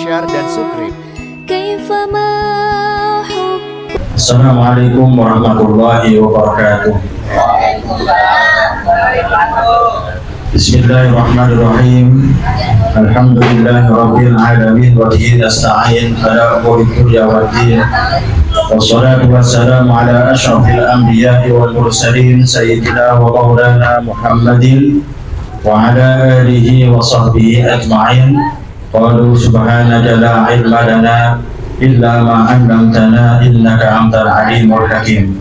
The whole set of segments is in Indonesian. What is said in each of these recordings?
share, dan subscribe. Assalamualaikum warahmatullahi wabarakatuh. Bismillahirrahmanirrahim. Alhamdulillahirabbil alamin wa bihi nasta'in ala umuri dunya waddin. Wassalatu wassalamu ala asyrafil anbiya'i wal mursalin sayyidina wa maulana Muhammadin wa ala alihi wa sahbihi ajma'in. Qalu subhanaka la ilma lana illa ma 'allamtana innaka antal alimul hakim.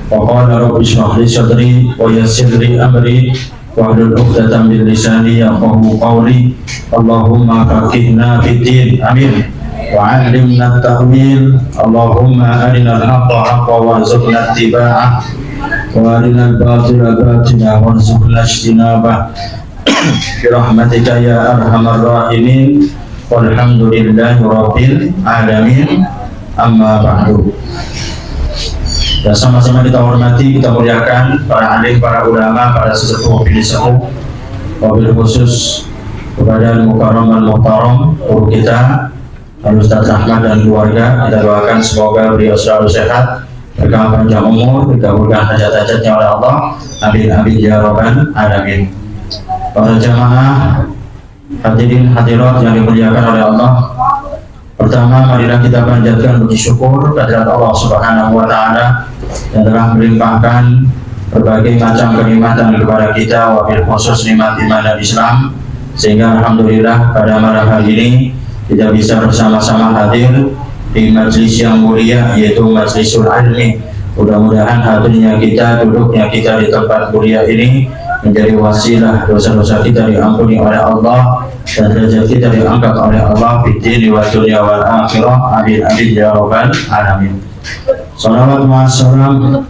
Wa qala rabbi shrah li sadri wa yassir li amri wahlul 'uqdatam min lisani yafqahu qawli. Allahumma faqihna fid din. Amin. Wa 'allimna at-ta'wil. Allahumma arinal haqqa haqqan warzuqna ittiba'ah wa arinal batila batila warzuqna ijtinabah. Bi rahmatika ya arhamar rahimin. Walhamdulillahi rabbil alamin. Amma ba'du. Ya, sama-sama kita hormati, kita muliakan para alim, para ulama, para sesepuh, pilih sepuh, wabil khusus kepada al-mukarram al-muhtaram guru kita Al-Ustaz Ahmad dan keluarga. Kita doakan semoga beliau selalu sehat, berkah panjang umur, dikabulkan hajat-hajatnya oleh Allah. Amin amin ya rabbal alamin. Para jamaah hadirin hadirat yang dimuliakan oleh Allah, pertama marilah kita panjatkan puji syukur kehadirat Allah Subhanahu wa taala yang telah melimpahkan berbagai macam kenikmatan kepada kita, wabil khusus nikmat iman dan Islam, sehingga alhamdulillah pada malam hari ini kita bisa bersama-sama hadir di majelis yang mulia, yaitu Majlisul Ilmi. Mudah-mudahan hadirnya kita, duduknya kita di tempat mulia ini menjadi wasilah dosa-dosa kita diampuni oleh Allah dan derajat kita diangkat oleh Allah fid dini wa dunya wal akhirah. Amin amin ya rabbal alamin. Salawat wa salam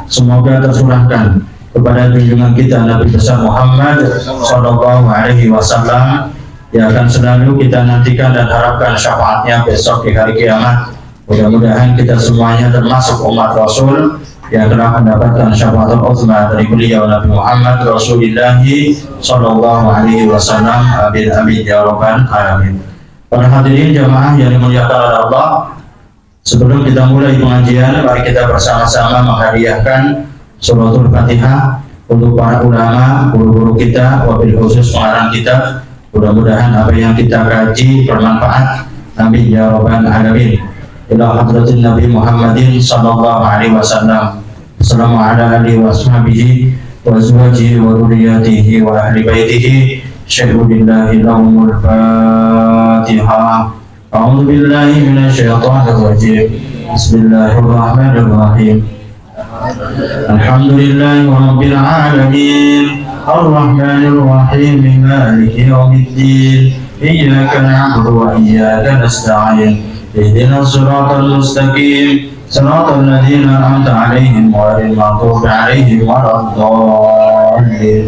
semoga tercurahkan kepada junjungan kita Nabi besar Muhammad sallallahu alaihi wasallam yang akan selalu kita nantikan dan harapkan syafaatnya besok di hari kiamat. Mudah-mudahan kita semuanya termasuk umat Rasul yang telah mendapatkan syafaatul uzma dari beliau Nabi Muhammad Rasulullah sallallahu alaihi wasallam. Amin amin ya rabbal alamin. Para hadirin jamaah yang dimuliakan oleh Allah, sebelum kita mulai pengajian, mari kita bersama-sama menghadiahkan suratul Fatihah untuk para ulama, guru-guru kita, wabil khusus pengarang kita. Mudah-mudahan apa yang kita kaji bermanfaat. Amin ya rabbal alamin. Ila hadratin Nabi Muhammadin sallallahu alaihi wasallam. Assalamu ala alihi wa ashabihi wa azwajihi wa dhurriyyatihi wa ahli baitihi. Syahadu billahi lahumul Fatihah. A'udzu billahi minasyaitonir rajim. Bismillahirrahmanirrahim. Alhamdulillahi rabbil alamin. Ar-Rahmanir Rahim. Maliki yaumiddin. Iyyaka na'budu wa iyyaka nasta'in. اهدنا الصراط المستقيم صراط الذين أنعمت عليهم غير المغضوب عليهم ولا الضالين.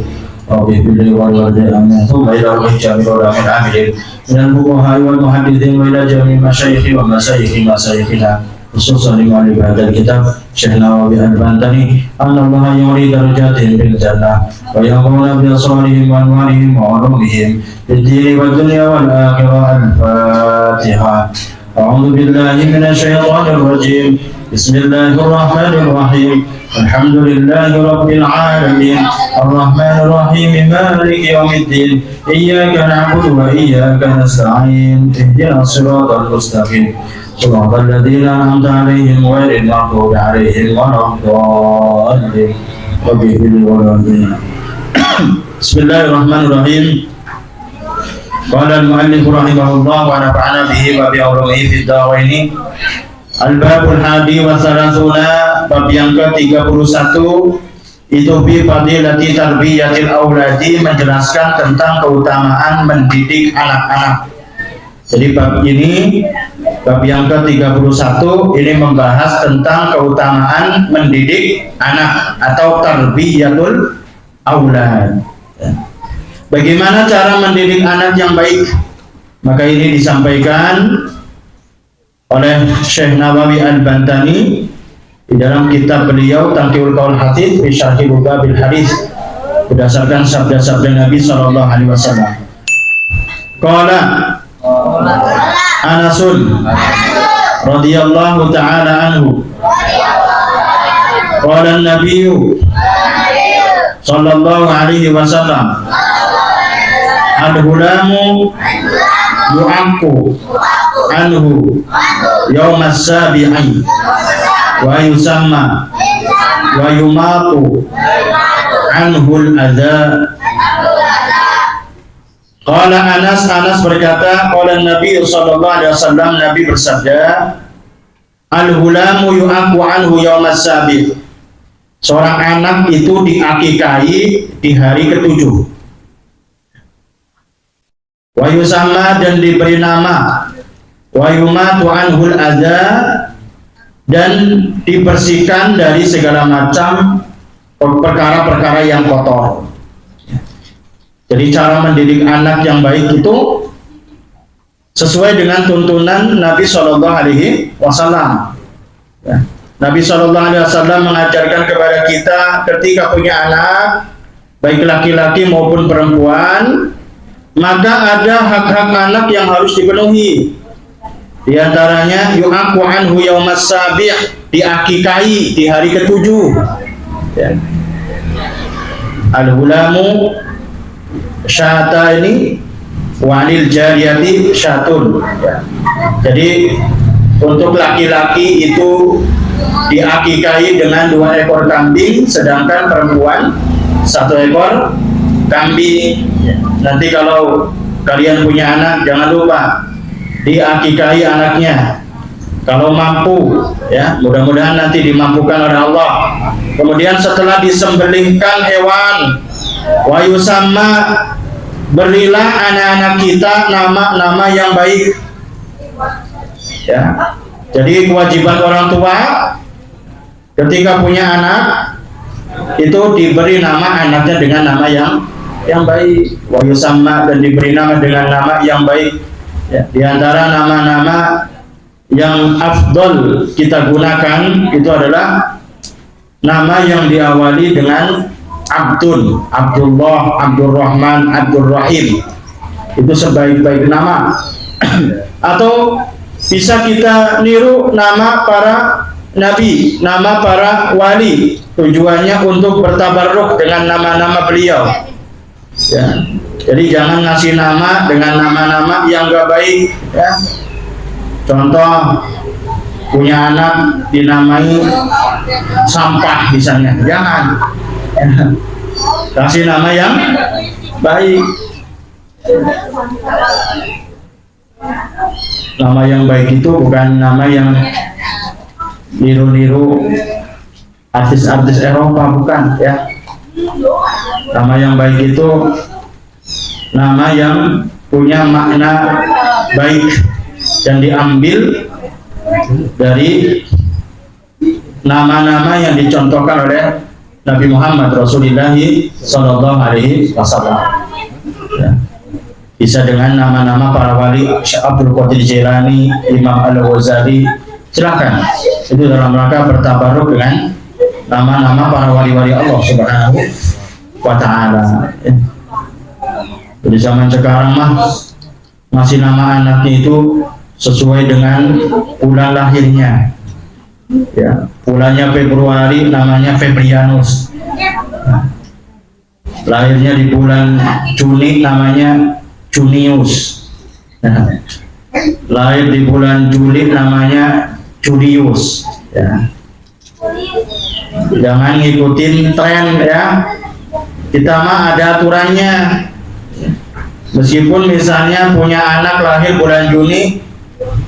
رب اغفر لي ولوالدي آمين. ثم إلى الحجة والعلماء العاملين من الفقهاء والمحدثين وإلى جميع مشايخ ومشايخنا خصوصا لمؤلف هذا الكتاب شيخنا وابي البنتني أن الله يعلي درجاتهم في الجنة ويأمرون بأسرارهم وأنوارهم وعلومهم في الدين والدنيا والآخرة. الفاتحة. أعوذ بالله من الشيطان الرجيم. بسم الله الرحمن الرحيم. الحمد لله رب العالمين. الرحمن الرحيم. مالك يوم الدين. إياك نعبد وإياك نستعين. اهدنا الصراط المستقيم صراط الذين أنعمت عليهم غير المغضوب عليهم ولا الضالين. رب اغفر لي ولوالدي. بسم الله الرحمن الرحيم. Qala al-mu'allif rahimahullah wa nafa'ana bihi wa bi'ulumihi fid dharain. Al-babul hadi wa thalathuna, bab yang ke-31 itu bi fadilati tarbiyatil auladi, menjelaskan tentang keutamaan mendidik anak-anak. Jadi bab ini, bab yang ke-31 ini membahas tentang keutamaan mendidik anak atau tarbiyatul aulad. Bagaimana cara mendidik anak yang baik? Maka ini disampaikan oleh Syekh Nawawi Al-Bantani di dalam kitab beliau Tanqiul Qaul Hadits fi Syarhi Lugabil Hadits, berdasarkan sabda-sabda Nabi sallallahu alaihi wasallam. Qala Anasun radhiyallahu ta'ala anhu qala an-nabiyyu sallallahu alaihi wasallam al-hulamu yu'aqqu anhu yawmas sabi'i wa yusamma wa yumatu anhu al-adha. Qala Anas berkata, qala Nabi sallallahu alaihi wasallam, Nabi bersabda, al-hulamu yu'aqqu anhu yawmas sabi'. Seorang anak itu diakikahi di hari ketujuh. Wa yusamma, dan diberi nama. Wa yumatu anhul adza, dan dibersihkan dari segala macam perkara-perkara yang kotor. Jadi cara mendidik anak yang baik itu sesuai dengan tuntunan Nabi Shallallahu Alaihi Wasallam. Nabi Shallallahu Alaihi Wasallam mengajarkan kepada kita ketika punya anak, baik laki-laki maupun perempuan, maka ada hak-hak anak yang harus dipenuhi. Di antaranya yu'aqqu anhu yaumas sabi', diakikahi di hari ketujuh. Ya. Al-hulamu syata ini wanil jariyati syatun. Ya. Jadi untuk laki-laki itu diakikahi dengan 2 ekor kambing, sedangkan perempuan 1 ekor kambing. Nanti kalau kalian punya anak, jangan lupa diakikahi anaknya kalau mampu, ya, mudah-mudahan nanti dimampukan oleh Allah. Kemudian setelah disembelihkan hewan, wa yusamma, berilah anak-anak kita nama-nama yang baik, ya. Jadi kewajiban orang tua ketika punya anak itu diberi nama anaknya dengan nama yang baik, wa yusamma, dan diberi nama dengan nama yang baik. Ya, di antara nama-nama yang afdol kita gunakan itu adalah nama yang diawali dengan Abdul, Abdullah, Abdurrahman, Abdurrahim. Itu sebaik-baik nama. Atau bisa kita niru nama para nabi, nama para wali, tujuannya untuk bertabarruk dengan nama-nama beliau. Ya. Jadi jangan ngasih nama dengan nama-nama yang gak baik, ya. Contoh, punya anak dinamai sampah misalnya, jangan. Kasih nama yang baik. Nama yang baik itu bukan nama yang niru-niru artis-artis Eropa, bukan, ya. Nama yang baik itu nama yang punya makna baik dan diambil dari nama-nama yang dicontohkan oleh Nabi Muhammad Rasulullah Sallallahu Alaihi Wasallam. Ya. Bisa dengan nama-nama para wali, Syekh Abdul Qadir Jailani, Imam Al-Ghazali, silakan. Itu dalam rangka bertabaruk dengan nama-nama para wali-wali Allah Subhanahu wa Ta'ala. Di zaman sekarang masih nama anaknya itu sesuai dengan bulan lahirnya. Ya, bulannya Februari, namanya Febrianus. Lahirnya di bulan Juni, namanya Junius. Lahir di bulan Juli, namanya Julius. Ya. Jangan ngikutin tren, ya. Kita mah ada aturannya. Meskipun misalnya punya anak lahir bulan Juni,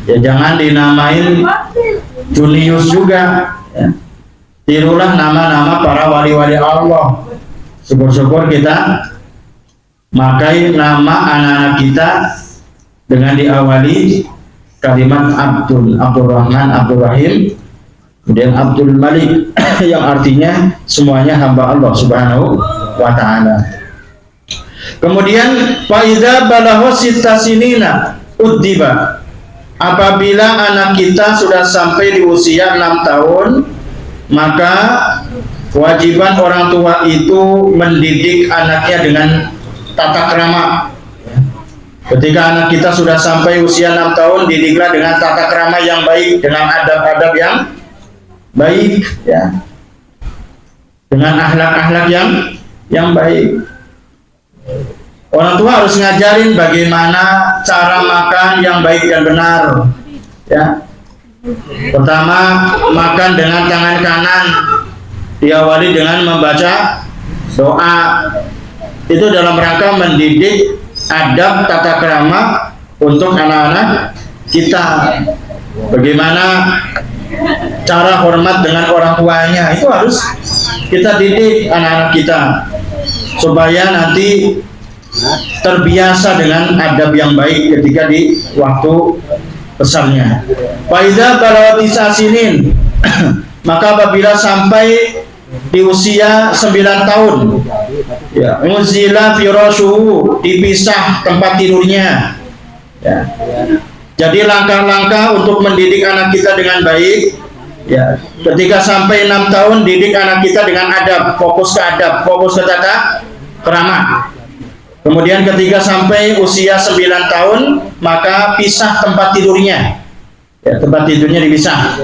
ya jangan dinamain Junius juga, ya. Tirulah nama-nama para wali-wali Allah. Syukur-syukur kita makai nama anak-anak kita dengan diawali kalimat Abdul, Abdurrahman, Abdurrahim, kemudian Abdul Malik yang artinya semuanya hamba Allah Subhanahu wa Ta'ala. Kemudian faida balagha sittasinina uddiba, apabila anak kita sudah sampai di usia 6 tahun, maka kewajiban orang tua itu mendidik anaknya dengan tata krama. Ketika anak kita sudah sampai usia 6 tahun, didiklah dengan tata krama yang baik, dengan adab-adab yang baik, ya, dengan akhlak-akhlak yang baik. Orang tua harus ngajarin bagaimana cara makan yang baik dan benar, ya. Pertama, makan dengan tangan kanan, diawali dengan membaca doa. Itu dalam rangka mendidik adab tata krama untuk anak-anak kita. Bagaimana cara hormat dengan orang tuanya, itu harus kita didik anak-anak kita supaya nanti terbiasa dengan adab yang baik ketika di waktu besarnya. Faiza balawati sasinin maka apabila sampai di usia 9 tahun, ya, muzila firashuhu, dipisah tempat tidurnya, ya. Jadi langkah-langkah untuk mendidik anak kita dengan baik, ya. Ketika sampai 6 tahun, didik anak kita dengan adab, fokus ke tata krama. Kemudian ketika sampai usia 9 tahun, maka pisah tempat tidurnya, ya, tempat tidurnya dipisah.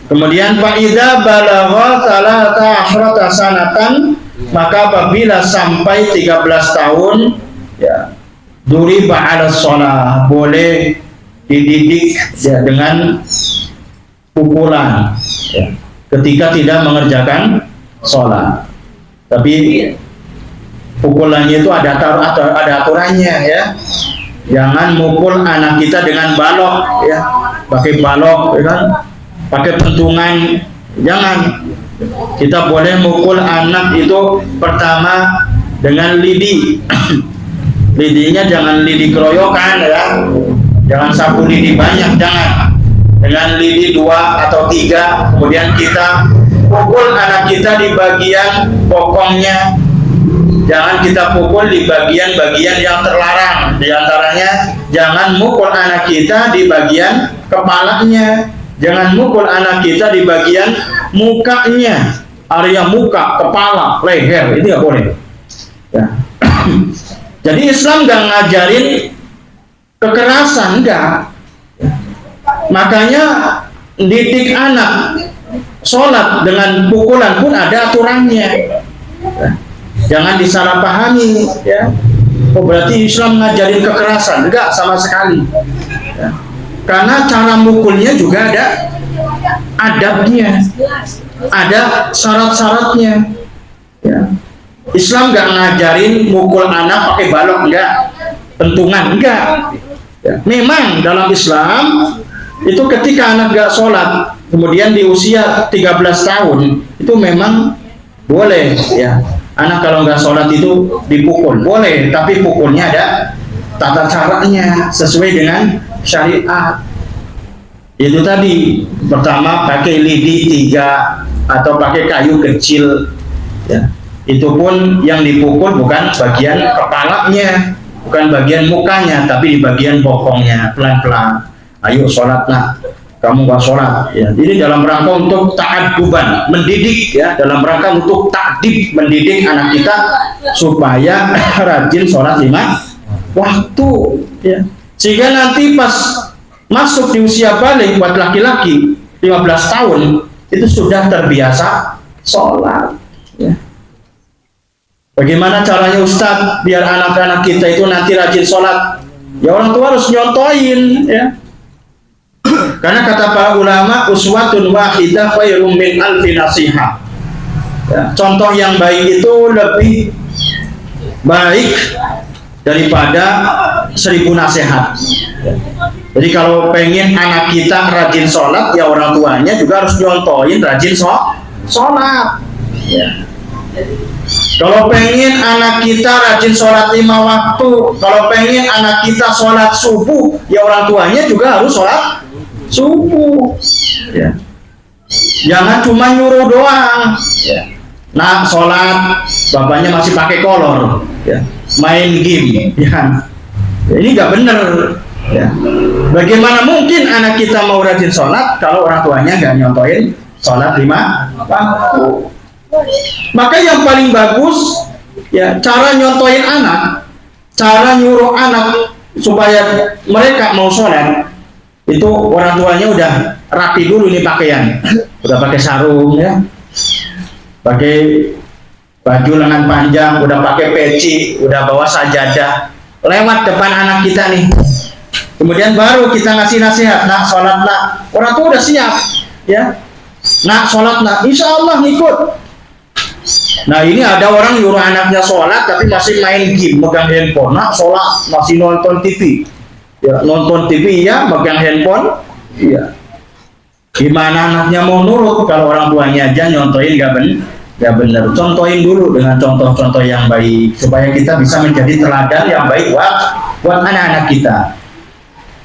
Kemudian fa'idha balagha salata ashrata sanatan, maka apabila sampai 13 tahun, ya, duriba ala sholah, boleh dididik, ya, dengan pukulan, ya, ketika tidak mengerjakan sholat. Tapi pukulannya itu ada aturannya, ya. Jangan mukul anak kita dengan balok, ya, pakai balok, ya kan, pakai pentungan, jangan. Kita boleh mukul anak itu pertama dengan lidi. Lidinya jangan lidi keroyokan, ya, jangan sapu lidi banyak, jangan. Dengan lidi 2 atau 3, kemudian kita pukul anak kita di bagian bokongnya. Jangan kita pukul di bagian-bagian yang terlarang. Di antaranya, jangan mukul anak kita di bagian kepalanya. Jangan mukul anak kita di bagian mukanya. Area muka, kepala, leher, itu nggak boleh, ya. Jadi Islam nggak ngajarin kekerasan, enggak. Makanya didik anak sholat dengan pukulan pun ada aturannya. Jangan disalahpahami, ya. Oh, berarti Islam ngajarin kekerasan? Enggak, sama sekali, ya. Karena cara mukulnya juga ada adabnya, ada syarat-syaratnya, ya. Islam nggak ngajarin mukul anak pakai balok, enggak, pentungan, enggak, ya. Memang dalam Islam itu ketika anak nggak sholat, kemudian di usia 13 tahun, itu memang boleh, ya. Anak kalau nggak sholat itu dipukul, boleh, tapi pukulnya ada tata caranya sesuai dengan syariat. Itu tadi, pertama pakai lidi 3 atau pakai kayu kecil, ya. Itu pun yang dipukul bukan bagian kepalanya, bukan bagian mukanya, tapi di bagian bokongnya, pelan-pelan. Ayo sholat, nak, kamu nggak sholat, ya. Ini dalam rangka untuk ta'aduban, mendidik, ya, dalam rangka untuk ta'dib, mendidik anak kita supaya rajin sholat 5 waktu, ya. Sehingga nanti pas masuk di usia balik buat laki-laki 15 tahun itu sudah terbiasa sholat, ya. Bagaimana caranya Ustadz biar anak-anak kita itu nanti rajin sholat? Ya, orang tua harus nyontoin, ya. Karena kata para ulama, uswatun wahidah khairum min alfi nasihah, ya. Contoh yang baik itu lebih baik daripada 1000 nasihat, ya. Jadi kalau pengen anak kita rajin sholat, ya orang tuanya juga harus nyontohin rajin sholat, ya. Kalau pengen anak kita rajin sholat 5 waktu, kalau pengen anak kita sholat subuh, ya orang tuanya juga harus sholat subuh, ya. Jangan cuma nyuruh doang, ya. Nah, sholat, bapaknya masih pakai kolor, ya, main game, ya. Ini nggak bener, ya. Bagaimana mungkin anak kita mau rajin sholat kalau orang tuanya nggak nyontohin sholat 5 waktu? Maka yang paling bagus, ya, cara nyontohin anak, cara nyuruh anak supaya mereka mau sholat itu orang tuanya udah rapi dulu nih pakaian, udah pakai sarung ya, pakai baju lengan panjang, udah pakai peci, udah bawa sajadah, lewat depan anak kita nih. Kemudian baru kita ngasih nasihat, nak sholat nak. Orang tua udah siap, ya. Nak sholat nak, insya Allah ngikut. Nah ini ada orang nyuruh anaknya sholat tapi masih main game, megang handphone. Nak sholat masih nonton TV, ya nonton TV ya, megang handphone, ya. Gimana anaknya mau nurut kalau orang tuanya aja nyontoin gak benar. Contohin dulu dengan contoh-contoh yang baik supaya kita bisa menjadi teladan yang baik buat anak-anak kita.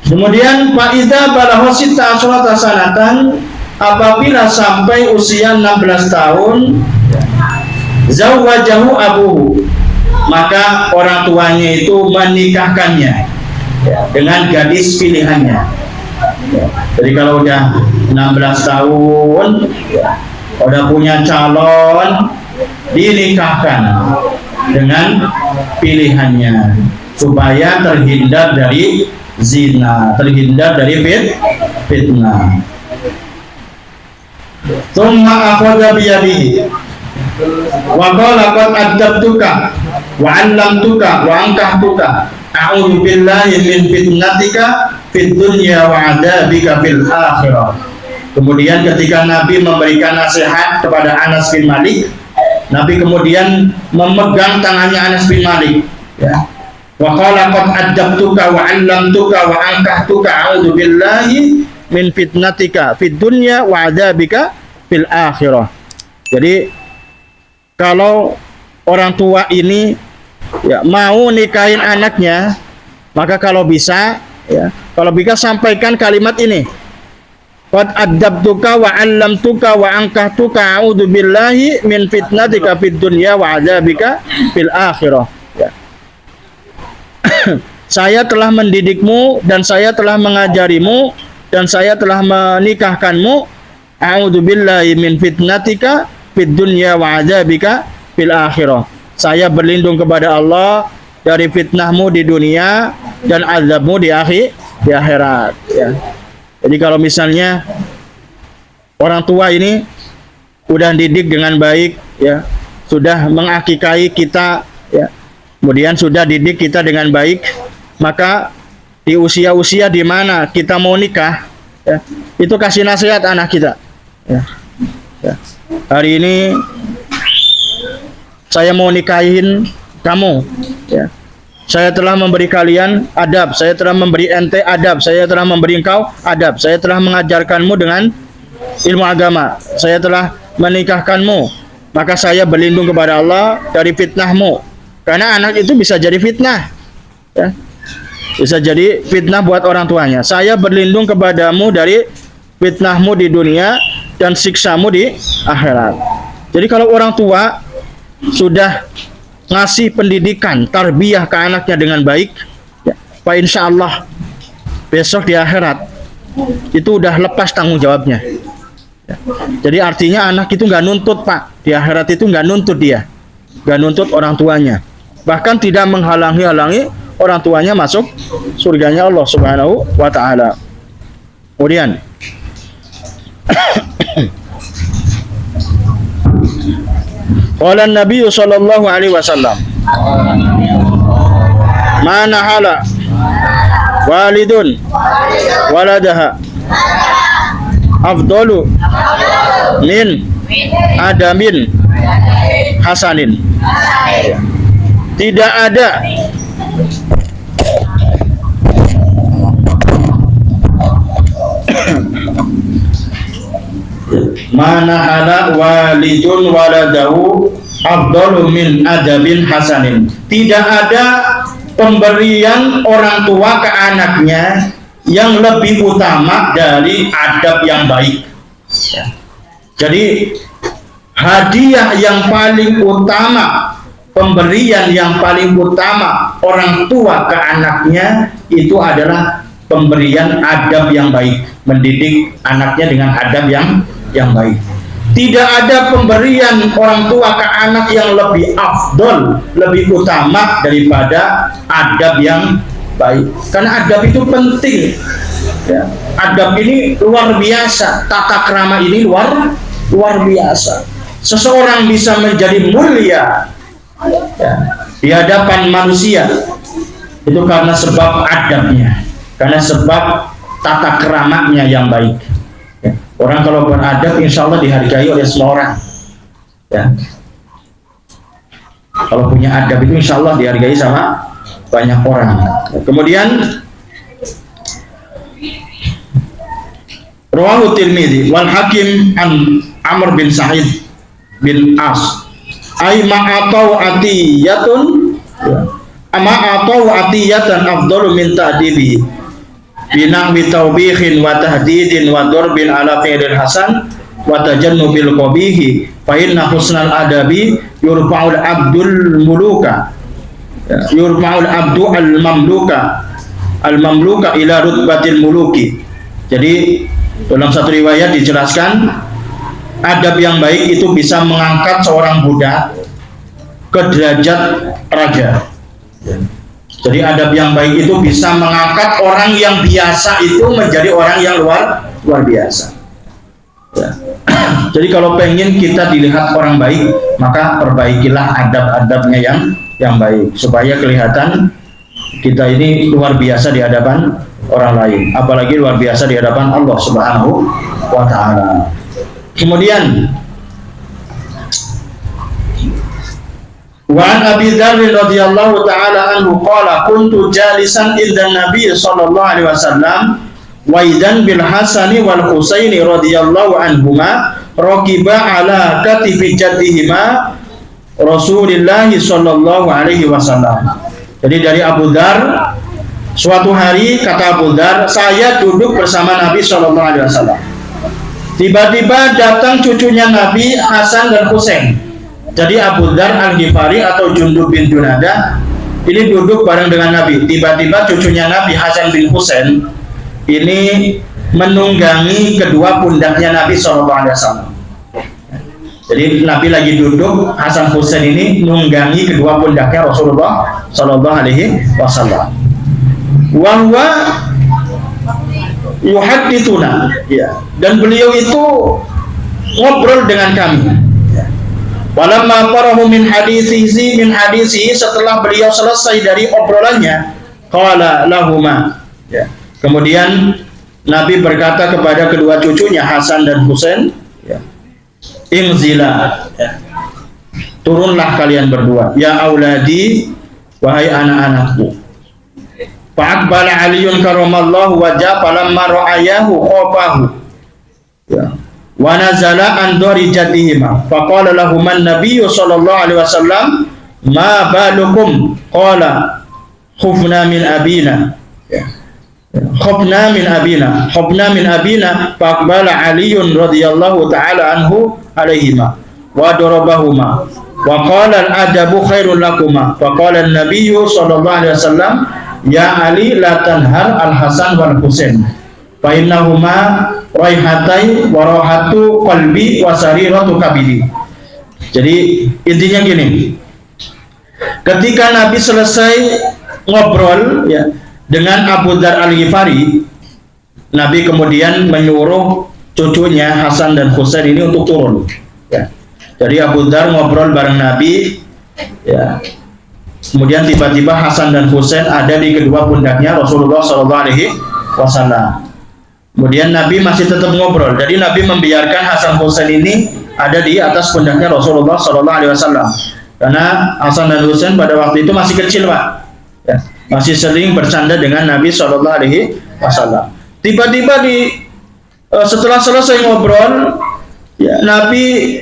Kemudian faida balagha sitta asyrata sanatan, apabila sampai usia 16 tahun zawwajahu abuhu, maka orang tuanya itu menikahkannya dengan gadis pilihannya. Jadi kalau udah 16 tahun udah punya calon, dinikahkan dengan pilihannya supaya terhindar dari zina, terhindar dari fitnah. Tsumma akhadha biyadihi wa qala qad adabtuka wa 'allamtuka wa ankahtuka a'udzu billahi min fitnatika fid dunya wa 'adzabika fil akhirah. Kemudian ketika Nabi memberikan nasihat kepada Anas bin Malik, Nabi kemudian memegang tangannya Anas bin Malik, ya. Wa qala qad adabtuka wa 'allamtuka wa ankahtuka a'udzu billahi min fitnatika fid dunya wa 'adzabika fil akhirah. Jadi kalau orang tua ini ya mau nikahin anaknya, maka kalau bisa sampaikan kalimat ini. Qad adabtuka wa 'allamtuka wa ankahtuka a'udzu billahi min fitnatika fid dunya wa 'adzabika fil akhirah. Ya. Saya telah mendidikmu dan saya telah mengajarimu dan saya telah menikahkanmu. A'udzubillahi min fitnatika fid dunya wa 'adzabika fil akhirah. Saya berlindung kepada Allah dari fitnahmu di dunia dan azabmu di akhirat, ya. Jadi kalau misalnya orang tua ini udah didik dengan baik, ya, sudah mengakikahi kita, ya, kemudian sudah didik kita dengan baik, maka di usia-usia di mana kita mau nikah, ya, itu kasih nasihat anak kita, ya. Ya. Hari ini saya mau nikahin kamu, ya. Saya telah memberi kalian adab, saya telah memberi ente adab, saya telah memberi engkau adab, saya telah mengajarkanmu dengan ilmu agama, saya telah menikahkanmu, maka saya berlindung kepada Allah dari fitnahmu. Karena anak itu bisa jadi fitnah, ya. Bisa jadi fitnah buat orang tuanya. Saya berlindung kepadamu dari fitnahmu di dunia dan siksamu di akhirat. Jadi kalau orang tua sudah ngasih pendidikan, tarbiyah ke anaknya dengan baik, ya, Pak, insya Allah besok di akhirat itu udah lepas tanggung jawabnya, ya. Jadi artinya anak itu nggak nuntut, Pak, di akhirat itu nggak nuntut dia, nggak nuntut orang tuanya, bahkan tidak menghalangi orang tuanya masuk surganya Allah Subhanahu wa Ta'ala. Kemudian qala Nabi sallallahu alaihi wasallam, ma nahala walidun waladaha afdalu min adamin hasanin. Tidak ada mana ada walidun waladahu afdalu min adabin hasanin. Tidak ada pemberian orang tua ke anaknya yang lebih utama dari adab yang baik, ya. Jadi hadiah yang paling utama, pemberian yang paling utama orang tua ke anaknya itu adalah pemberian adab yang baik, mendidik anaknya dengan adab yang baik. Tidak ada pemberian orang tua ke anak yang lebih afdol, lebih utama daripada adab yang baik. Karena adab itu penting. Ya. Adab ini luar biasa, tata krama ini luar biasa. Seseorang bisa menjadi mulia ya, di hadapan manusia itu karena sebab adabnya, karena sebab tata keramanya yang baik. Ya. Orang kalau beradab, insya Allah dihargai oleh semua orang. Ya. Kalau punya adab itu, insya Allah dihargai sama banyak orang. Kemudian Rawahu Tirmidzi wal Hakim an Amr bin Sa'id bin As ay ma'atau atiyatun ma'atau atiyatan afdalu min ta'dibi binahwi tawbihin wa tahdidin wa darbin ala fi'lil hasan wa tajannubil qabihi fa inna husnal adabi yurfa'ul abdul muluka yurfa'ul abdu al mamluka ila rutbatil muluki. Jadi dalam satu riwayat dijelaskan adab yang baik itu bisa mengangkat seorang budak ke derajat raja. Jadi adab yang baik itu bisa mengangkat orang yang biasa itu menjadi orang yang luar biasa. Ya. Jadi kalau pengen kita dilihat orang baik, maka perbaikilah adab-adabnya yang baik supaya kelihatan kita ini luar biasa di hadapan orang lain, apalagi luar biasa di hadapan Allah Subhanahu wa Ta'ala. Kemudian wa an Abi Dzar radhiyallahu ta'ala anhu qala kuntu jalisan inda Nabi sallallahu alaihi wasallam wa idan bil Hasani wal Husaini radhiyallahu anhuma raqiba ala katifi jaddihima Rasulillah sallallahu alaihi wasallam. Jadi dari Abu Dzar, suatu hari kata Abu Dzar, saya duduk bersama Nabi sallallahu alaihi wasallam. Tiba-tiba datang cucunya Nabi Hasan dan Husain. Jadi Abu Dzar Al-Ghifari atau Jundub bin Junadah ini duduk bareng dengan Nabi. Tiba-tiba cucunya Nabi Hasan bin Husain ini menunggangi kedua pundaknya Nabi sallallahu alaihi wasallam. Jadi Nabi lagi duduk, Hasan Husain ini nunggangi kedua pundaknya Rasulullah sallallahu alaihi wasallam. Wa huwa yuhadditsuna, ya. Dan beliau itu ngobrol dengan kami. Walamma farahu min hadisihi, setelah beliau selesai dari obrolannya, qala lahuma, ya. Kemudian Nabi berkata kepada kedua cucunya Hasan dan Husain, ya, inzila, ya, turunlah kalian berdua, ya auladi, wahai anak-anakku. Fa'aqbala Aliyun karamallahu wajah falamma ra'ayahu khafahu, ya, wa nazala an dari jadihima faqala lahum an-nabiyyu sallallahu alaihi wasallam ma balukum qala khufna min abina, ya, khufna min abina faqbala Aliyun radhiyallahu ta'ala anhu alaihima wa darabahuma wa qala al-adabu khairul lakuma fa qala an-nabiyyu sallallahu alaihi wasallam ya Ali la tanhar al-Hasan wal Husain fa innahuma raihatai wa rahatu qalbi wa sariratu kabidi. Jadi intinya gini, ketika Nabi selesai ngobrol, ya, dengan Abu Dzar Al-Ghifari, Nabi kemudian menyuruh cucunya Hasan dan Husain ini untuk turun, ya. Jadi Abu Dzar ngobrol bareng Nabi, ya. Kemudian tiba-tiba Hasan dan Husain ada di kedua pundaknya Rasulullah SAW. Kemudian Nabi masih tetap ngobrol. Jadi Nabi membiarkan Hasan Husain ini ada di atas pundaknya Rasulullah SAW. Karena Hasan dan Husain pada waktu itu masih kecil, Pak. Ya, masih sering bercanda dengan Nabi SAW. Tiba-tiba setelah selesai ngobrol, ya, Nabi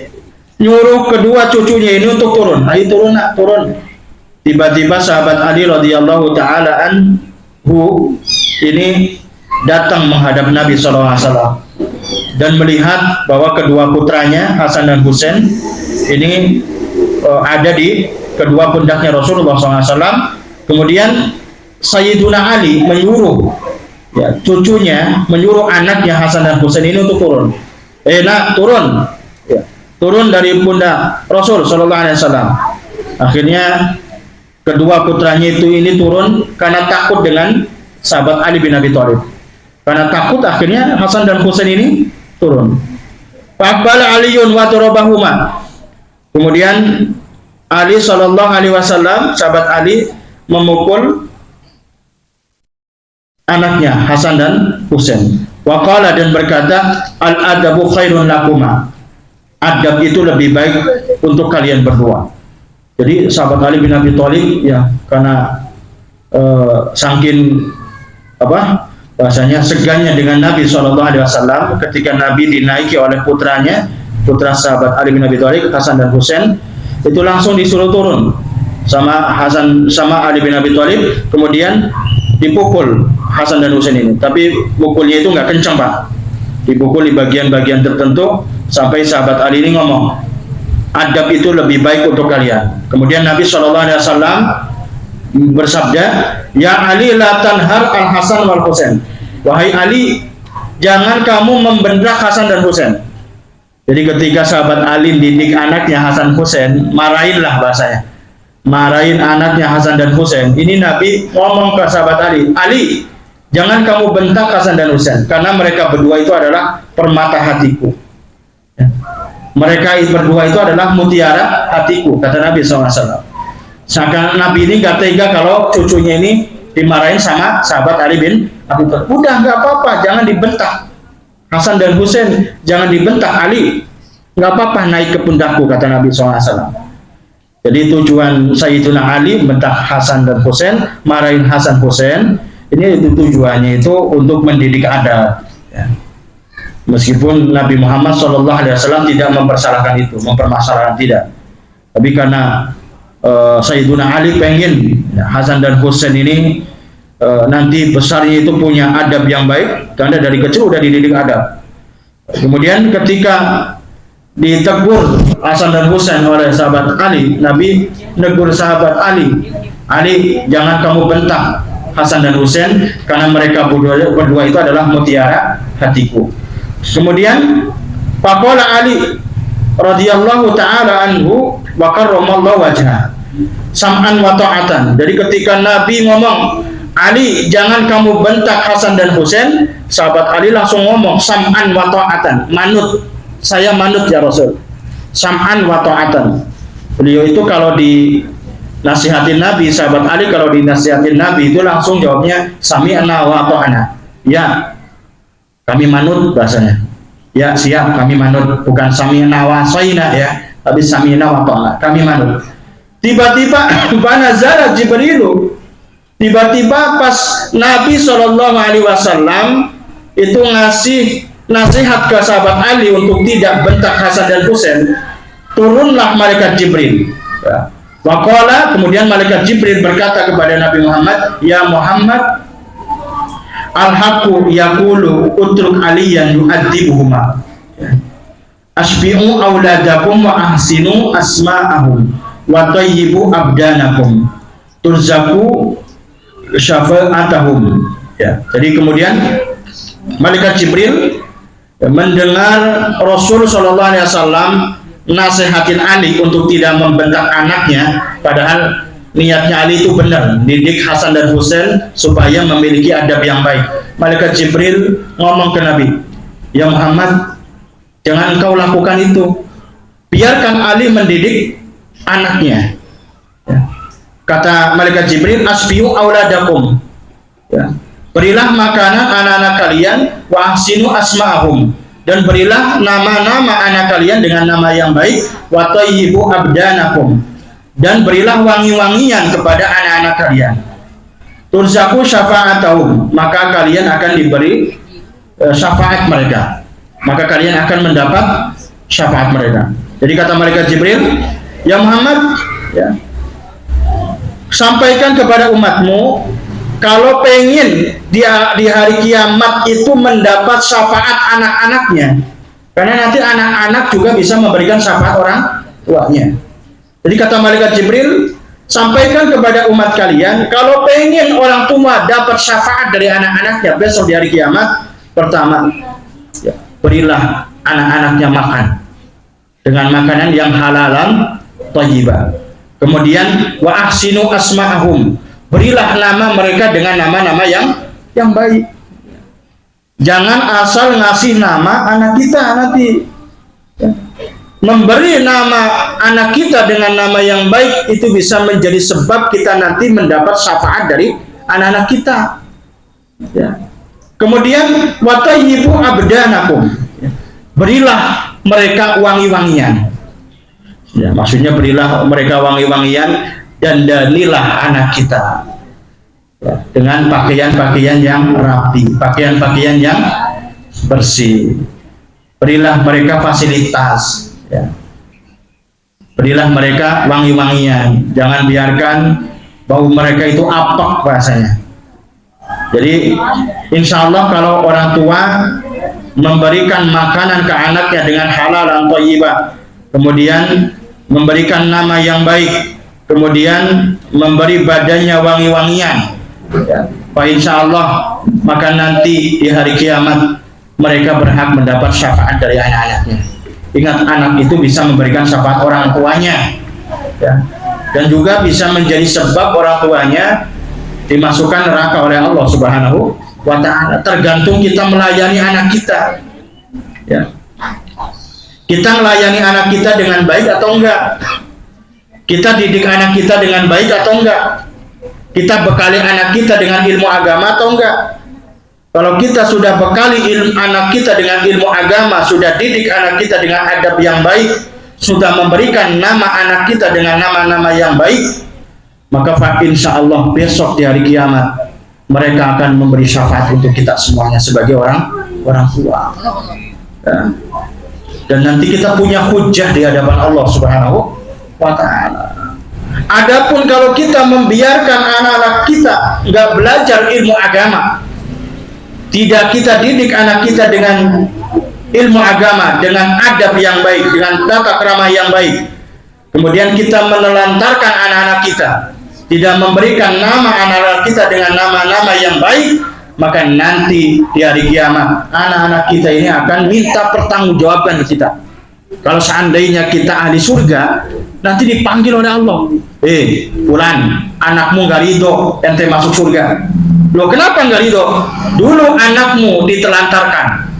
nyuruh kedua cucunya ini untuk turun. Ayo turun, nak, turun. Tiba-tiba sahabat Ali radhiyallahu ta'ala anhu ini datang menghadap Nabi SAW dan melihat bahwa kedua putranya Hasan dan Husain ini ada di kedua pundaknya Rasulullah SAW. Kemudian Sayyiduna Ali menyuruh, ya, cucunya menyuruh anaknya Hasan dan Husain ini untuk turun. Nak, turun, ya, turun dari pundak Rasul SAW. Akhirnya kedua putranya ini turun karena takut dengan sahabat Ali bin Abi Thalib. Karena takut akhirnya Hasan dan Husain ini turun. Faqbala Aliun wa darabahuma. Kemudian Ali sallallahu alaihi wasallam, sahabat Ali memukul anaknya Hasan dan Husain. Wa qala, dan berkata, al-adabu khairun lakuma. Adab itu lebih baik untuk kalian berdua. Jadi sahabat Ali bin Abi Thalib ya, karena saking bahasanya segannya dengan Nabi SAW ketika Nabi dinaiki oleh putranya, putra sahabat Ali bin Abi Thalib, Hasan dan Husain, itu langsung disuruh turun sama Ali bin Abi Thalib, kemudian dipukul Hasan dan Husain ini. Tapi pukulnya itu nggak kencang, Pak. Dipukul di bagian-bagian tertentu sampai sahabat Ali ini ngomong, adab itu lebih baik untuk kalian. Kemudian Nabi SAW bersabda, ya Ali la tanhar al Hasan wal Husain. Wahai Ali, jangan kamu membentak Hasan dan Husain. Jadi ketika sahabat Ali didik anaknya Hasan Husain, marahinlah bahasanya. Marahin anaknya Hasan dan Husain. Ini Nabi ngomong ke sahabat Ali, Ali, jangan kamu bentak Hasan dan Husain, karena mereka berdua itu adalah permata hatiku. Mereka berdua itu adalah mutiara hatiku, kata Nabi SAW. Seakan Nabi ini gak tega kalau cucunya ini dimarahin sama sahabat Ali bin Abi Thalib. Udah gak apa-apa, jangan dibentak Hasan dan Husain, jangan dibentak Ali, gak apa-apa, naik ke pundakku, kata Nabi SAW. Jadi tujuan Sayyidina Ali bentak Hasan dan Husain, marahin Hasan Husain, ini tujuannya itu untuk mendidik adab ya. Meskipun Nabi Muhammad SAW tidak mempersalahkan itu, mempermasalahkan tidak, tapi karena Sayyidina Ali pengen Hasan dan Husain ini nanti besarnya itu punya adab yang baik, karena dari kecil udah dididik adab. Kemudian ketika ditegur Hasan dan Husain oleh sahabat Ali, Nabi negur sahabat Ali, Ali, jangan kamu bentak Hasan dan Husain, karena mereka berdua itu adalah mutiara hatiku. Kemudian faqala Ali radhiyallahu ta'ala anhu wa karramallahu wajhah sam'an wa ta'atan. Jadi ketika Nabi ngomong, Ali, jangan kamu bentak Hasan dan Husain, sahabat Ali langsung ngomong, sam'an wa ta'atan, manut, saya manut ya Rasul. Sam'an wa ta'atan. Beliau itu kalau dinasihatin Nabi, sahabat Ali kalau dinasihatin Nabi itu langsung jawabnya sami'na wa ta'ana. Ya, kami manut bahasanya. Ya, siap, kami manut, bukan sami'na wa sayna ya, tapi sami'na wa ta'ana, kami manut. Tiba-tiba banazara Jibrilu, tiba-tiba pas Nabi SAW itu ngasih nasihat ke sahabat Ali untuk tidak bentak Hasan dan Husain, turunlah malaikat Jibril ya. Waqala, kemudian malaikat Jibril berkata kepada Nabi Muhammad, ya Muhammad, al-haqqu yaqulu utruk aliyan yu'addibuhuma asbi'u auladakum wa ahsinu asma'ahum wa tayyibu abdanakum turzaku syafa'atahum ya. Jadi kemudian malaikat Jibril mendengar Rasul SAW nasihatin Ali untuk tidak membentak anaknya, padahal niatnya Ali itu benar, didik Hasan dan Husain supaya memiliki adab yang baik. Malaikat Jibril ngomong ke Nabi, ya Muhammad, jangan engkau lakukan itu, biarkan Ali mendidik anaknya ya. Kata malaikat Jibril, asbiu auladakum ya. Berilah makanan anak-anak kalian, wa ahsinu asma'ahum, dan berilah nama-nama anak kalian dengan nama yang baik, wa tayyibu abdanakum, dan berilah wangi-wangian kepada anak-anak kalian. Turzaku syafa'atahum, maka kalian akan diberi syafaat mereka, maka kalian akan mendapat syafaat mereka. Jadi kata malaikat Jibril, ya Muhammad ya, sampaikan kepada umatmu, kalau pengen dia di hari kiamat itu mendapat syafaat anak-anaknya, karena nanti anak-anak juga bisa memberikan syafaat orang tuanya. Jadi kata malaikat Jibril, sampaikan kepada umat kalian, kalau pengen orang tua dapat syafaat dari anak-anaknya besok di hari kiamat, pertama ya, berilah anak-anaknya makan dengan makanan yang halalan thayyibah. Kemudian wa ahsinu asma'ahum, berilah nama mereka dengan nama-nama yang baik. Jangan asal ngasih nama anak kita nanti. Memberi nama anak kita dengan nama yang baik itu bisa menjadi sebab kita nanti mendapat syafaat dari anak-anak kita. Ya. Kemudian watayyibu abdanakum, berilah mereka wangi-wangian. Ya, maksudnya berilah mereka wangi-wangian dan danilah anak kita ya, dengan pakaian-pakaian yang rapi, pakaian-pakaian yang bersih. Berilah mereka fasilitas. Ya. Berilah mereka wangi-wangian, jangan biarkan bau mereka itu apek rasanya. Jadi insya Allah kalau orang tua memberikan makanan ke anaknya dengan halal dan thayyibah, kemudian memberikan nama yang baik, kemudian memberi badannya wangi-wangian, ya, insya Allah maka nanti di hari kiamat mereka berhak mendapat syafaat dari anak-anaknya. Ingat, anak itu bisa memberikan syafaat orang tuanya, ya, dan juga bisa menjadi sebab orang tuanya dimasukkan neraka oleh Allah Subhanahu wa Ta'ala. Tergantung kita melayani anak kita, ya. Kita melayani anak kita dengan baik atau enggak? Kita didik anak kita dengan baik atau enggak? Kita bekali anak kita dengan ilmu agama atau enggak? Kalau kita sudah bekali anak kita dengan ilmu agama, sudah didik anak kita dengan adab yang baik, sudah memberikan nama anak kita dengan nama-nama yang baik, maka insya Allah besok di hari kiamat mereka akan memberi syafaat untuk kita semuanya sebagai orang tua. Ya. Dan nanti kita punya hujjah di hadapan Allah Subhanahu wa Ta'ala. Adapun kalau kita membiarkan anak-anak kita nggak belajar ilmu agama, tidak kita didik anak kita dengan ilmu agama, dengan adab yang baik, dengan tata krama yang baik, kemudian kita menelantarkan anak-anak kita, tidak memberikan nama anak-anak kita dengan nama-nama yang baik, maka nanti di hari kiamat anak-anak kita ini akan minta pertanggungjawaban kita. Kalau seandainya kita ahli surga, nanti dipanggil oleh Allah, fulan, anakmu gak ridho ente masuk surga. Loh, kenapa nggak ridho? Dulu anakmu ditelantarkan,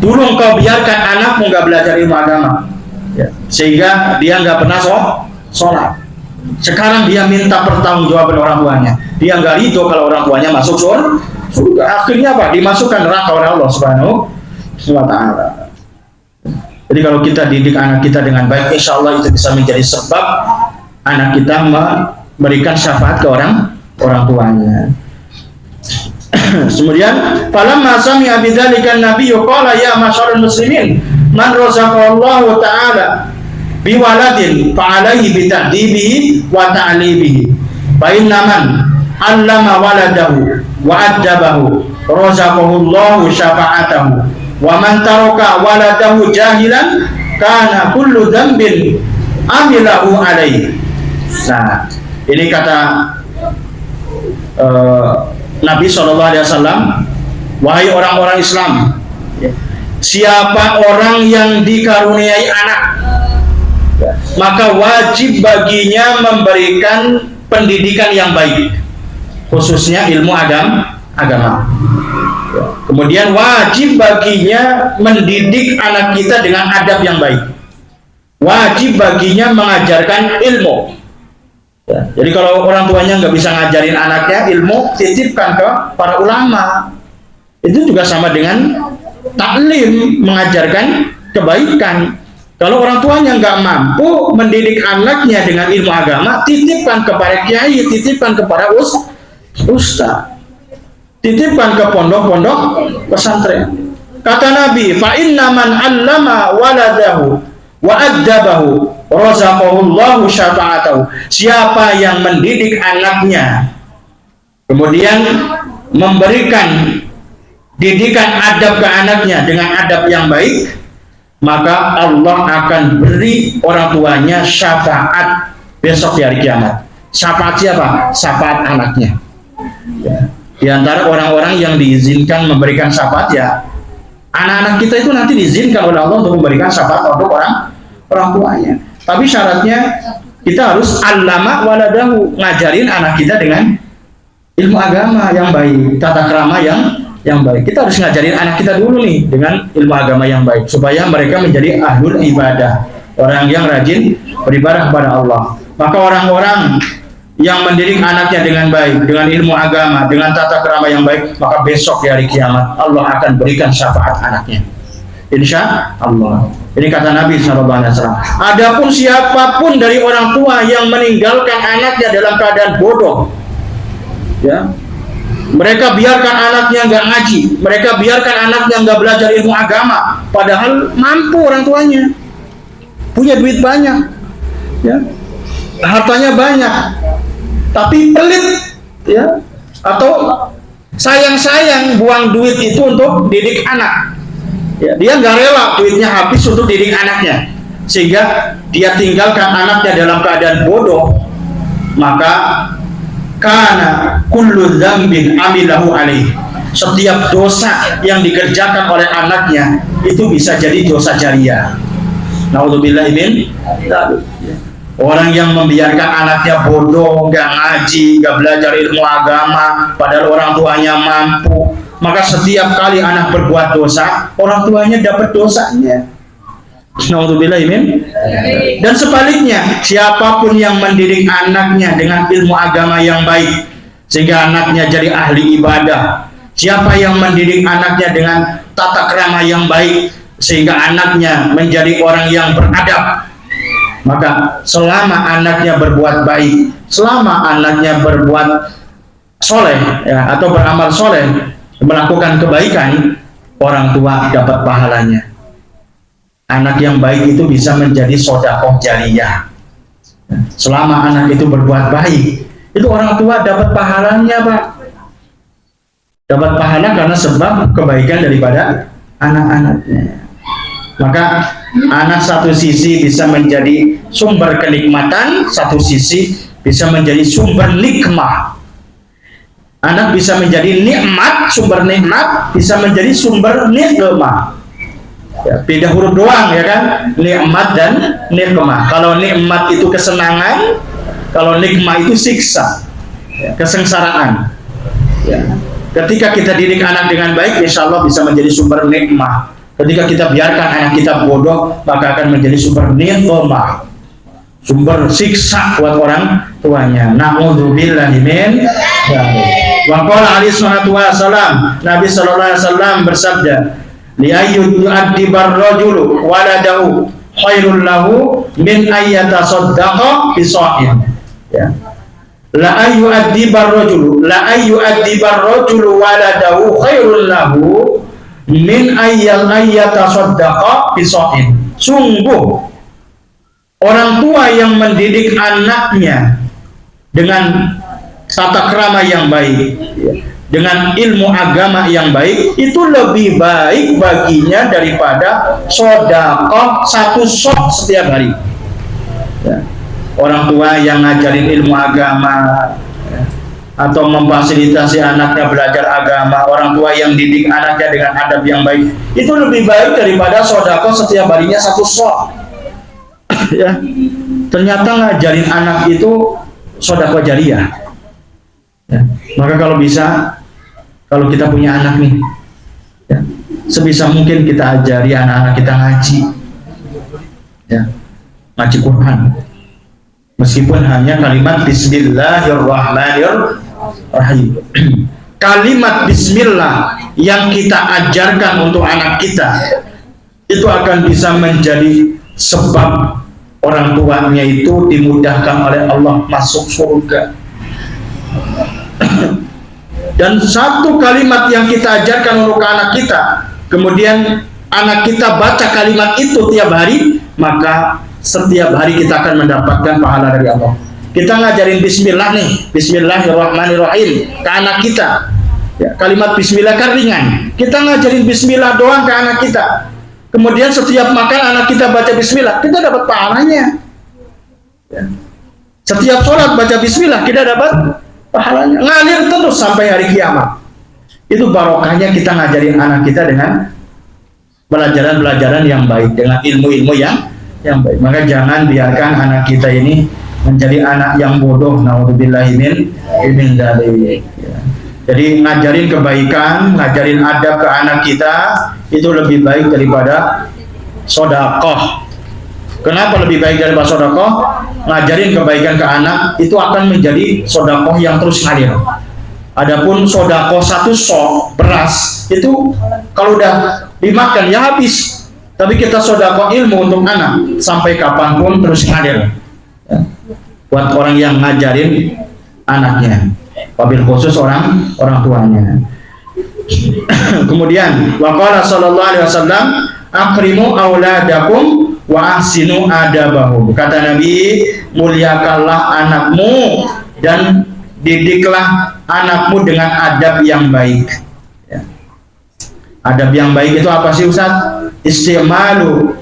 dulu engkau biarkan anakmu nggak belajar ilmu agama, ya, sehingga dia nggak pernah sholat. Sekarang dia minta pertanggungjawaban orang tuanya, dia nggak ridho kalau orang tuanya masuk surga. Akhirnya apa? Dimasukkan neraka oleh Allah Subhanahu wa Ta'ala. Jadi kalau kita didik anak kita dengan baik, insya Allah itu bisa menjadi sebab anak kita memberikan syafaat ke orang tuanya. Kemudian falamma sami'a bidzalika an-nabiy qala ya masyarul muslimin man razaqallahu ta'ala biwaladin fa alaihi bita'dibihi wa ta'libihi fa inna man 'allama waladahu wa addabahu razaqahullahu syafa'atahu wa man taraka waladahu jahilan kana kullu dhanbin amilahu alaihi. Nah, ini kata Nabi SAW, wahai orang-orang Islam, siapa orang yang dikaruniai anak, maka wajib baginya memberikan pendidikan yang baik, khususnya ilmu agama. Kemudian wajib baginya mendidik anak kita dengan adab yang baik. Wajib baginya mengajarkan ilmu. Ya, jadi kalau orang tuanya nggak bisa ngajarin anaknya ilmu, titipkan ke para ulama. Itu juga sama dengan taklim, mengajarkan kebaikan. Kalau orang tuanya nggak mampu mendidik anaknya dengan ilmu agama, titipkan kepada kiai, titipkan kepada ustaz, titipkan ke pondok-pondok pesantren. Kata Nabi, fa inna man 'allama waladahu wa addabahu razaqahullahu syafa'atahu. Siapa yang mendidik anaknya kemudian memberikan didikan adab ke anaknya dengan adab yang baik, maka Allah akan beri orang tuanya syafaat besok di hari kiamat. Syafaat siapa? Syafaat anaknya. Ya. Di antara orang-orang yang diizinkan memberikan syafaat, ya anak-anak kita itu nanti diizinkan oleh Allah untuk memberikan syafaat untuk orang tuanya. Tapi syaratnya kita harus allama waladahu, ngajarin anak kita dengan ilmu agama yang baik, tata krama yang baik. Kita harus ngajarin anak kita dulu nih dengan ilmu agama yang baik supaya mereka menjadi ahlul ibadah, orang yang rajin beribadah kepada Allah. Maka orang-orang yang mendidik anaknya dengan baik, dengan ilmu agama, dengan tata krama yang baik, maka besok di hari kiamat Allah akan berikan syafaat anaknya. Insya Allah. Ini kata Nabi SAW. Adapun siapapun dari orang tua yang meninggalkan anaknya dalam keadaan bodoh, ya, mereka biarkan anaknya nggak ngaji, mereka biarkan anaknya nggak belajar ilmu agama, padahal mampu orang tuanya, punya duit banyak, ya, hartanya banyak, tapi pelit, ya, atau sayang-sayang buang duit itu untuk didik anak. Ya, dia nggak rela duitnya habis untuk didik anaknya, sehingga dia tinggalkan anaknya dalam keadaan bodoh, maka karena kullu dzambin amilahu alaih, setiap dosa yang dikerjakan oleh anaknya itu bisa jadi dosa jariah. Naudzubillah min dzalik. Orang yang membiarkan anaknya bodoh, nggak ngaji, nggak belajar ilmu agama, padahal orang tuanya mampu, maka setiap kali anak berbuat dosa, orang tuanya dapat dosanya. Naudzubillah min. Dan sebaliknya, siapapun yang mendidik anaknya dengan ilmu agama yang baik sehingga anaknya jadi ahli ibadah, siapa yang mendidik anaknya dengan tata krama yang baik sehingga anaknya menjadi orang yang beradab, maka selama anaknya berbuat baik, selama anaknya berbuat soleh, ya, atau beramal soleh, melakukan kebaikan, orang tua dapat pahalanya. Anak yang baik itu bisa menjadi sedekah jariyah. Selama anak itu berbuat baik, itu orang tua dapat pahalanya, Pak. Dapat pahala karena sebab kebaikan daripada anak-anaknya. Maka anak satu sisi bisa menjadi sumber kenikmatan, satu sisi bisa menjadi sumber nikmah. Anak bisa menjadi nikmat, sumber nikmat, bisa menjadi sumber nikmah. Ya, beda huruf doang, ya kan? Nikmat dan nikmah. Kalau nikmat itu kesenangan, kalau nikmah itu siksa, ya, kesengsaraan. Ya. Ketika kita didik anak dengan baik, insya Allah bisa menjadi sumber nikmah. Ketika kita biarkan anak kita bodoh, maka akan menjadi sumber nikmah, sumber siksa buat orang tuanya. Na'udzubillahi min dzalik. Wa qala alaihi salatu wasalam, Nabi sallallahu alaihi wasallam bersabda, li ayyu'addibar rajulu waladahu khairul lahu min ayyatasaddaqa bisa'in. Ya. La ayyu'addibar rajulu waladahu khairul lahu min ayyatasaddaqa bisa'in. Sungguh orang tua yang mendidik anaknya dengan tata krama yang baik, dengan ilmu agama yang baik, itu lebih baik baginya daripada sedekah satu sok setiap hari. Ya. Orang tua yang ngajarin ilmu agama, ya, atau memfasilitasi anaknya belajar agama, orang tua yang didik anaknya dengan adab yang baik, itu lebih baik daripada sedekah setiap harinya satu sok. Ya, ternyata ngajarin anak itu sedekah jariyah. Ya. Maka kalau bisa, kalau kita punya anak nih, ya, sebisa mungkin kita ajari anak-anak kita ngaji, ya, ngaji Quran, meskipun hanya kalimat Bismillahirrahmanirrahim. Kalimat Bismillah yang kita ajarkan untuk anak kita itu akan bisa menjadi sebab orang tuanya itu dimudahkan oleh Allah masuk surga. Dan satu kalimat yang kita ajarkan untuk anak kita, kemudian anak kita baca kalimat itu tiap hari, maka setiap hari kita akan mendapatkan pahala dari Allah. Kita ngajarin Bismillah nih, Bismillahirrahmanirrahim ke anak kita, ya, kalimat Bismillah kan ringan. Kita ngajarin Bismillah doang ke anak kita, kemudian setiap makan anak kita baca Bismillah, kita dapat pahalanya. Ya. Setiap sholat baca Bismillah, kita dapat pahalanya, ngalir terus sampai hari kiamat. Itu barokahnya kita ngajarin anak kita dengan pelajaran-pelajaran yang baik, dengan ilmu-ilmu yang baik. Maka jangan biarkan anak kita ini menjadi anak yang bodoh. Naudzubillahi min dzalik. Jadi ngajarin kebaikan, ngajarin adab ke anak kita itu lebih baik daripada sedekah. Kenapa lebih baik daripada sedekah? Ngajarin kebaikan ke anak itu akan menjadi sedekah yang terus ngalir. Adapun sedekah satu sok beras itu kalau udah dimakan ya habis. Tapi kita sedekah ilmu untuk anak sampai kapanpun terus ngalir. Ya. Buat orang yang ngajarin anaknya, wabil khusus orang tuanya. Kemudian waqala sallallahu alaihi wasallam akrimu auladakum wa ahsinu adabahum. Kata Nabi, muliakanlah anakmu dan didiklah anakmu dengan adab yang baik. Ya. Adab yang baik itu apa sih Ustaz? Istimalu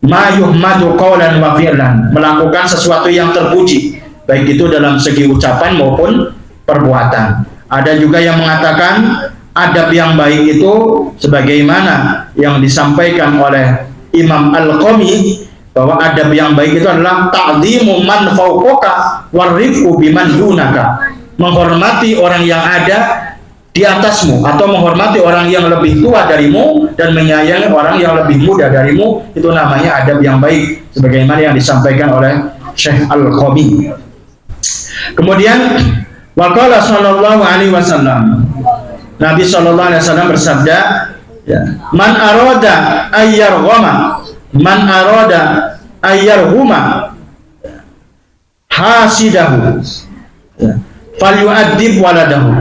ma yuhmadu qawlan wa fi'lan, melakukan sesuatu yang terpuji baik itu dalam segi ucapan maupun perbuatan. Ada juga yang mengatakan adab yang baik itu sebagaimana yang disampaikan oleh Imam Al-Qami, bahwa adab yang baik itu adalah ta'dhimu man fawqaka warifqu biman dunaka, menghormati orang yang ada di atasmu atau menghormati orang yang lebih tua darimu dan menyayangi orang yang lebih muda darimu, itu namanya adab yang baik sebagaimana yang disampaikan oleh Syekh Al-Qami. Kemudian waqala sallallahu alaihi wasallam, Nabi sallallahu alaihi wasallam bersabda, ya, man arada ayyarghama man arada ayyarhuma hasidahu, ya, falyu'addib waladahu.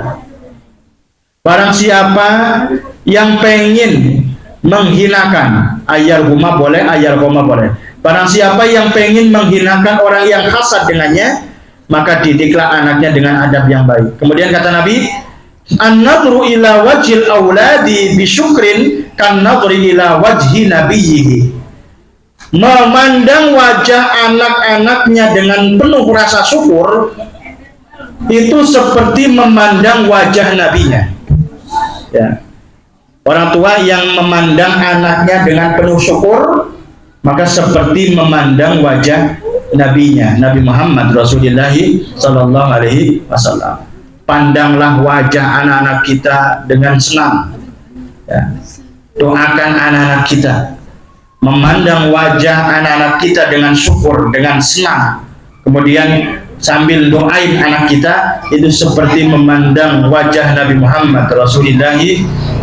Barang siapa yang pengen menghinakan, ayyarhuma boleh, ayyarghama boleh. Barang siapa yang pengen menghinakan orang yang hasad dengannya, maka didiklah anaknya dengan adab yang baik. Kemudian kata Nabi, an-nadru ila wajhil auladi bisyukrin kan nadri ila wajhi nabiyhi. Memandang wajah anak-anaknya dengan penuh rasa syukur itu seperti memandang wajah nabinya. Ya. Orang tua yang memandang anaknya dengan penuh syukur, maka seperti memandang wajah nabinya, Nabi Muhammad Rasulullah sallallahu alaihi wasallam. Pandanglah wajah anak-anak kita dengan senang. Ya. Doakan anak-anak kita. Memandang wajah anak-anak kita dengan syukur, dengan senang. Kemudian sambil doain anak kita, itu seperti memandang wajah Nabi Muhammad Rasulullah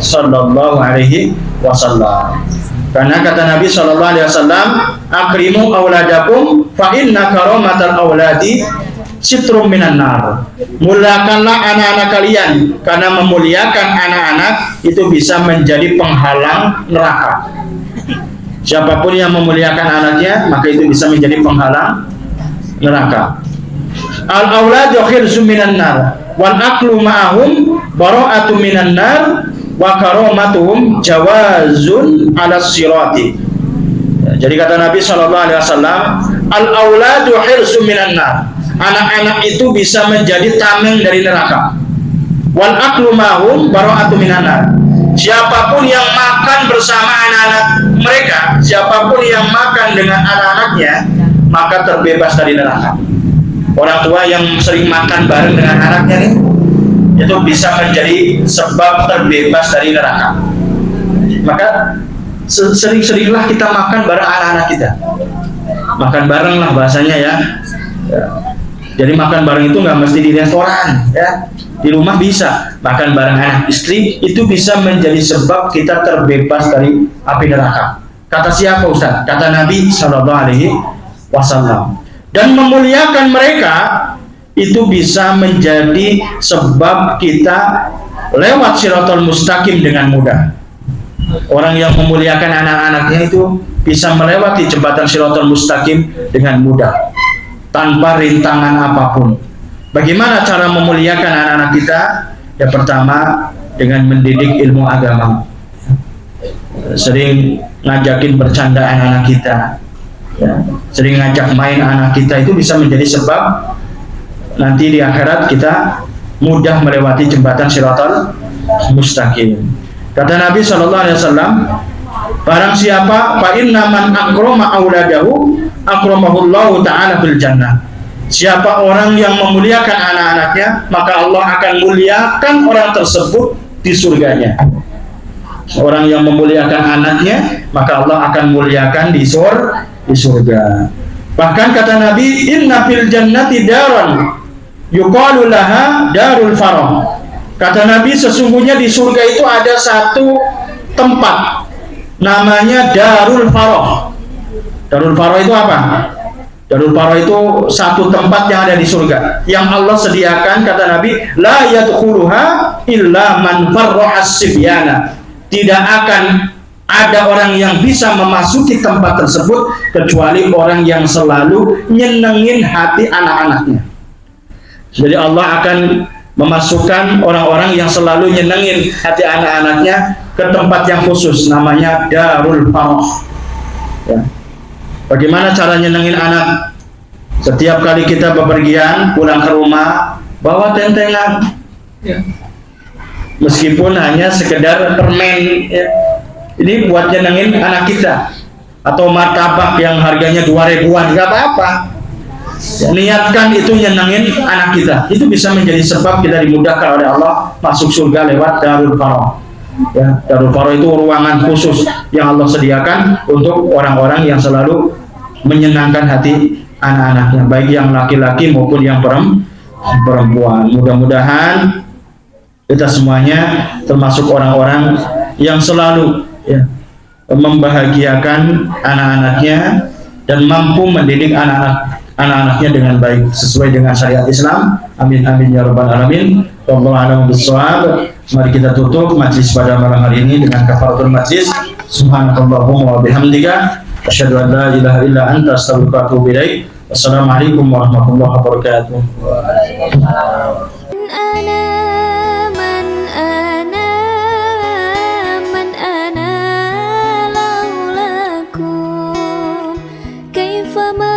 sallallahu alaihi wasallam. Karena kata Nabi sallallahu alaihi wasallam, akrimu auladakum fa inna karamatal auladi sitrum minan nar. Muliakanlah anak-anak kalian, karena memuliakan anak-anak itu bisa menjadi penghalang neraka. Siapapun yang memuliakan anaknya, maka itu bisa menjadi penghalang neraka. Al-auladu khirsun minan nar wal aklu ma'ahum bara'atu minan nar wa karamatuhum jawazun ala sirati. Jadi kata Nabi sallallahu alaihi wasallam, al-auladu khirsun minan nar. Anak-anak itu bisa menjadi tameng dari neraka. Wal aklu ma'ahum bara'atu minan nar. Siapapun yang makan bersama anak-anak mereka, siapapun yang makan dengan anak-anaknya, maka terbebas dari neraka. Orang tua yang sering makan bareng dengan anaknya nih, itu bisa menjadi sebab terbebas dari neraka. Maka sering-seringlah kita makan bareng anak-anak kita. Makan bareng lah bahasanya ya. Jadi makan bareng itu nggak mesti di restoran ya. Di rumah bisa makan bareng anak istri, itu bisa menjadi sebab kita terbebas dari api neraka. Kata siapa Ustaz? Kata Nabi sallallahu alaihi wasallam. Dan memuliakan mereka itu bisa menjadi sebab kita lewat Shiratal Mustaqim dengan mudah. Orang yang memuliakan anak-anaknya itu bisa melewati jembatan Shiratal Mustaqim dengan mudah, tanpa rintangan apapun. Bagaimana cara memuliakan anak-anak kita? Ya, pertama dengan mendidik ilmu agama. Sering ngajakin bercanda anak-anak kita. Ya, sering ngajak main anak kita, itu bisa menjadi sebab nanti di akhirat kita mudah melewati jembatan Shiratal Mustaqim. Kata Nabi sallallahu alaihi wasallam, barang siapa fa inna man akrama auladahu akramahullahu ta'ala fil jannah. Siapa orang yang memuliakan anak-anaknya, maka Allah akan muliakan orang tersebut di surganya. Orang yang memuliakan anaknya, maka Allah akan muliakan di surga. Bahkan kata Nabi, inna fil jannati daran yuqalu laha darul farah. Kata Nabi, sesungguhnya di surga itu ada satu tempat namanya darul farah. Darul farah itu apa? Darul farah itu satu tempat yang ada di surga, yang Allah sediakan, kata Nabi, la yadkhuluha illa man farraha sibyana. Tidak akan ada orang yang bisa memasuki tempat tersebut kecuali orang yang selalu nyenengin hati anak-anaknya. Jadi Allah akan memasukkan orang-orang yang selalu nyenengin hati anak-anaknya ke tempat yang khusus namanya darul farah. Ya. Bagaimana cara nyenengin anak? Setiap kali kita bepergian pulang ke rumah, bawa tentengan, ya. Meskipun hanya sekedar permen, ya. Ini buat nyenengin anak kita. Atau martabak yang harganya 2.000-an, nggak apa-apa. Ya, niatkan itu nyenengin anak kita. Itu bisa menjadi sebab kita dimudahkan oleh Allah masuk surga lewat darul farah. Ya, darul farah itu ruangan khusus yang Allah sediakan untuk orang-orang yang selalu menyenangkan hati anak-anaknya, baik yang laki-laki maupun yang perempuan. Mudah-mudahan kita semuanya termasuk orang-orang yang selalu, ya, membahagiakan anak-anaknya dan mampu mendidik anak-anaknya dengan baik sesuai dengan syariat Islam. Amin amin ya rabbal alamin. Wallahu a'lam bishawab. Mari kita tutup majlis pada malam hari ini dengan kafaratul majlis. Subhanakallahumma wa bihamdika asyhadu an la ilaha illa anta astaghfiruka wa atubu ilaik. Wassalamualaikum warahmatullahi wabarakatuh. فما